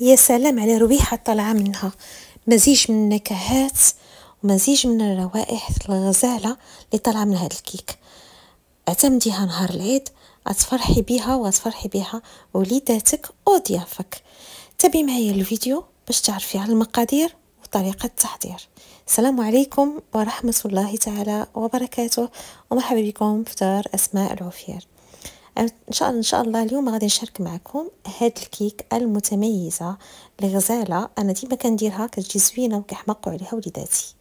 يا سلام على رويحة طالعة منها، مزيج من النكهات ومزيج من الروائح الغزالة اللي طالعة من هذا الكيك. اعتمديها نهار العيد، غتفرحي بيها وغتفرحي بيها وليداتك وضيافك. تابعي معايا الفيديو باش تعرفي على المقادير وطريقة التحضير. السلام عليكم ورحمة الله تعالى وبركاته، ومرحبا بكم في دار أسماء العوفير. ان شاء الله اليوم غادي نشارك معكم هاد الكيك المتميزه الغزاله. انا ديما كنديرها كتجي زوينه وكيحماقوا عليها وليداتي.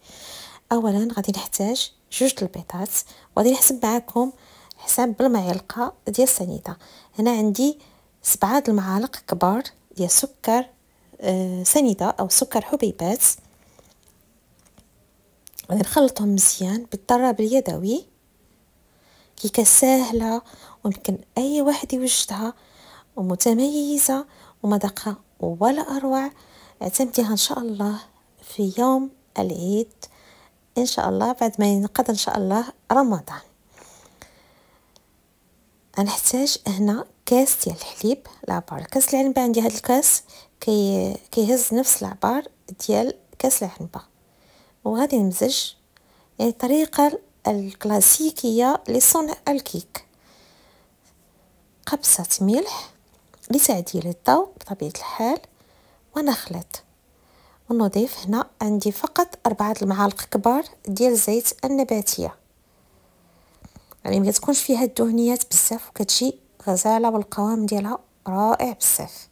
اولا غادي نحتاج 2 البيضات، وغادي نحسب معكم حساب بالمعلقه ديال السنيده. هنا عندي 7 المعالق كبار ديال سكر سنيده او سكر حبيبات. غادي نخلطهم مزيان بالضرب اليدوي، كيكه سهله ويمكن اي واحد يوجدها ومتميزه ومذاقها ولا اروع. اعتمديها ان شاء الله في يوم العيد ان شاء الله بعد ما ينقضي ان شاء الله رمضان. غنحتاج هنا كاس ديال الحليب العبار. كاس العنبه عندي هذا الكاس كيهز نفس العبار ديال كاس العنبه. وغادي نمزج يعني الطريقه الكلاسيكيه لصنع الكيك. قبصة ملح لتعديل الضوء بطبيعة الحال، ونخلط ونضيف هنا عندي فقط 4 المعالق كبار ديال الزيت النباتية، يعني ما تكونش فيها الدهنيات بزاف وكتجي غزالة والقوام ديالها رائع بزاف.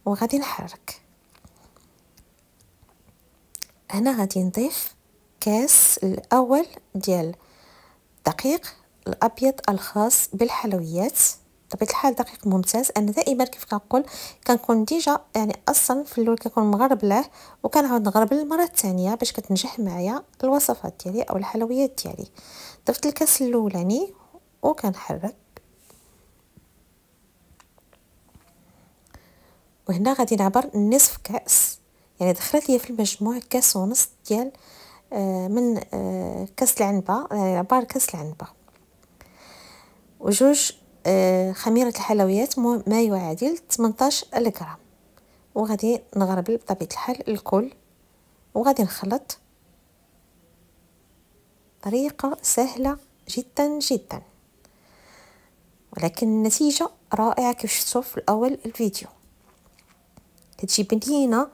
وغادي نحرك. هنا غادي نضيف كاس الاول ديال الدقيق الابيض الخاص بالحلويات. بطبيعه الحال دقيق ممتاز. انا دائما كيف كنقول كنكون ديجا يعني اصلا في الاول كنكون مغربلاه وكنعاود نغربل المره الثانيه باش كتنجح معايا الوصفات ديالي او الحلويات ديالي. ضفت الكاس الاولاني وكنحرك. وهنا غادي نعبر نصف كاس، يعني دخلت لي في المجموع كاس ونص ديال من كاس العنبه، يعني عبار كاس العنبه. وجوج خميرة الحلويات ما يعادل 18 غرام. وغادي نغربل بطبيعة الحال الكل وغادي نخلط. طريقة سهلة جدا جدا، ولكن النتيجة رائعة كيف شفتوا في الأول الفيديو. كتجي بنينة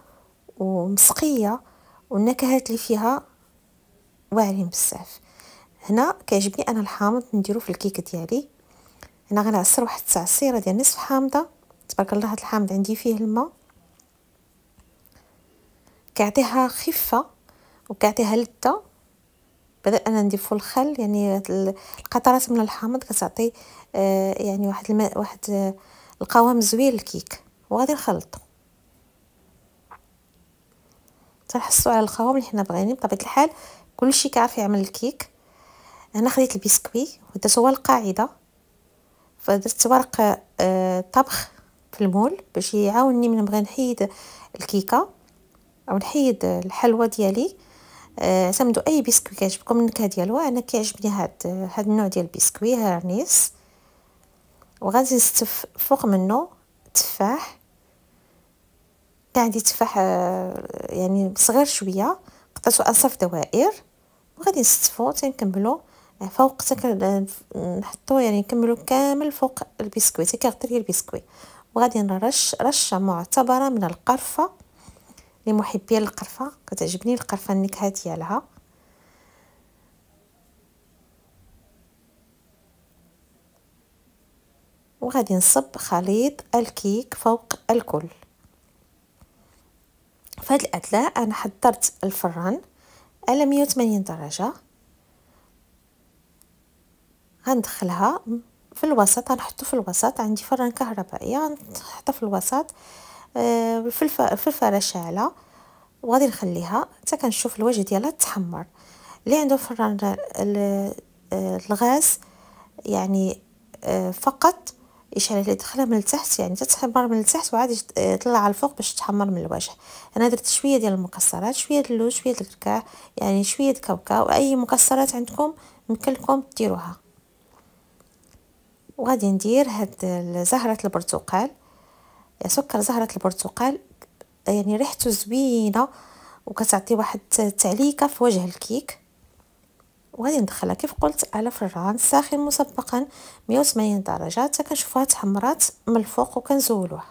ومسقية والنكهات اللي فيها واعرين بزاف. هنا كيعجبني أنا الحامض نديرو في الكيكة ديالي. هنا غنعصر واحد التعصيرة ديال نصف حامضة. تبارك الله هاد الحامض عندي فيه الماء، كيعطيها خفة وكيعطيها لذة. بدل انا نضيفو الخل، يعني القطرات من الحامض كتعطي يعني واحد الماء واحد القوام زوين للكيك. وغادي نخلطو تنحصلوا على القوام اللي حنا بغينين. بطبيعه الحال كلشي كيعرف يعمل الكيك. انا خديت البسكوي ودرت هو القاعده، فدرت ورق طبخ في المول باش يعاونني من بغي نحيد الكيكه او نحيد الحلوى ديالي. اعتمدوا اي بسكوي كيعجبكم النكهه ديالو. انا كيعجبني هاد النوع ديال البسكوي هارنيس. وغادي نستف فوق منه تفاح. كان عندي تفاح يعني صغير شويه، قطعته اصاف دوائر. وغادي نستفو تنكملو فوق نحطو يعني نكملو كامل فوق البسكوي كيغطي لي البسكوي. وغادي نرش رشه معتبره من القرفه لمحبي القرفه. كتعجبني القرفه النكهه ديالها. وغادي نصب خليط الكيك فوق الكل. في هذا الأداء أنا حضرت الفران على 180 درجة. غندخلها في الوسط، غنحطو في الوسط. عندي فران كهربائي غنحطها في الوسط في الفراشة شاعلة. وغادي نخليها حتى كنشوف الوجه ديالها تحمر. اللي عنده فران الغاز يعني فقط يشعل عليه يدخلها من التحت، يعني تتحمر من التحت وعاد يطلع على الفوق باش تحمر من الوجه. انا درت شويه ديال المكسرات، شويه د اللوز، شويه د الكركاع، يعني شويه د كاوكاو، اي مكسرات عندكم يمكن لكم ديروها. وغادي ندير هاد زهره البرتقال، سكر زهره البرتقال يعني ريحته زوينه وكتعطي واحد التعليكه في وجه الكيك. وغادي ندخلها كيف قلت على فران ساخن مسبقا 180 درجه حتى كنشوفوها تحمرات من الفوق وكنزولوها.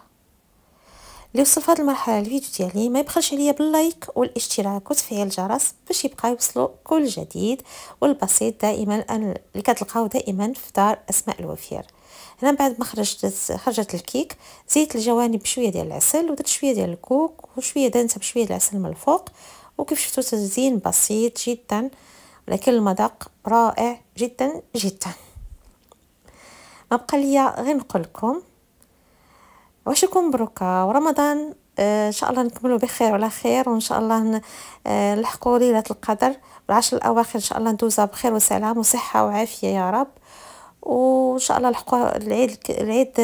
اللي وصل في هذه المرحله الفيديو ديالي ما يبخلش عليا باللايك والاشتراك وتفعيل الجرس باش يبقى يوصلوا كل جديد والبسيط دائما اللي كتلقاو دائما في دار اسماء الوفير. هنا بعد ما خرجت الكيك زيت الجوانب بشويه ديال العسل ودرت شويه ديال الكوك وشويه دانسه بشويه ديال العسل من الفوق. وكيف شفتوا تزيين بسيط جدا ولكن المذاق رائع جدا جدا. ما بقى ليا غير نقول لكم واشكم مبروكه ورمضان ان شاء الله نكملوا بخير وعلى خير وان شاء الله نلحقوا ليله القدر والعشر الاواخر ان شاء الله ندوزها بخير وسلام وصحه وعافيه يا رب. وان شاء الله نلحقوا العيد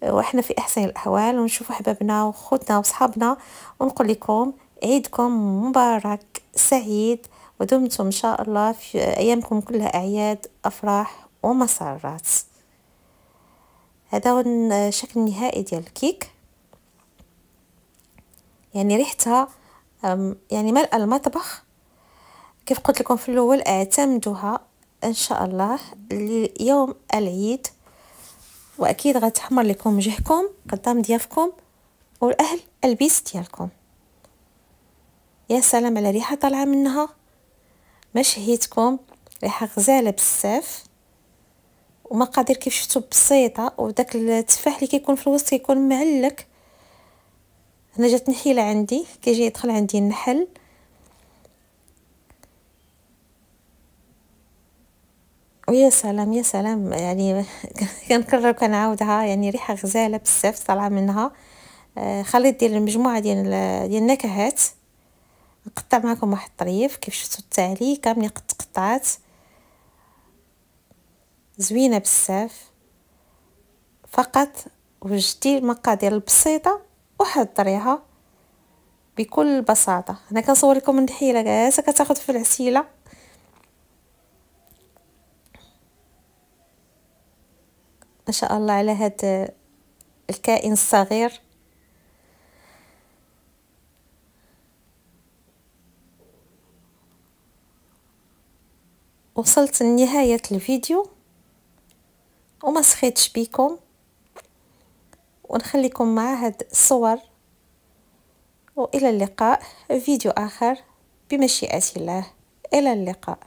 واحنا في احسن الاحوال ونشوفوا احبابنا وخوتنا وصحابنا ونقول لكم عيدكم مبارك سعيد ودمتم ان شاء الله في ايامكم كلها اعياد افراح ومسرات. هذا هو الشكل النهائي ديال الكيك. يعني ريحتها يعني ملأ المطبخ. كيف قلت لكم في الاول اعتمدوها ان شاء الله ليوم العيد واكيد غتحمر لكم وجهكم قدام ضيافكم والاهل البيس ديالكم. يا سلام على ريحه طالعه منها ما شهيتكم ريحه غزاله بزاف. ومقادير كيف شفتوا بسيطه وداك التفاح اللي كيكون في الوسط كيكون معلك. انا جات نحيله عندي كيجي يدخل عندي النحل. ويا سلام يا سلام يعني كنكرر وكنعاودها يعني ريحه غزاله بزاف طالعه منها. خليت ديال المجموعه ديال النكهات نقطع معكم واحد الطريف كيف شفتوا التعليكه ملي قطعات زوينه بزاف. فقط وجدتي المقادير البسيطه وحضريها بكل بساطه. انا كنصور لكم النحيله جالسه كتاخذ في العسيله. ما شاء الله على هذا الكائن الصغير. وصلت لنهايه الفيديو وما سخيتش بكم ونخليكم مع هاد الصور والى اللقاء في فيديو اخر بمشيئة الله. الى اللقاء.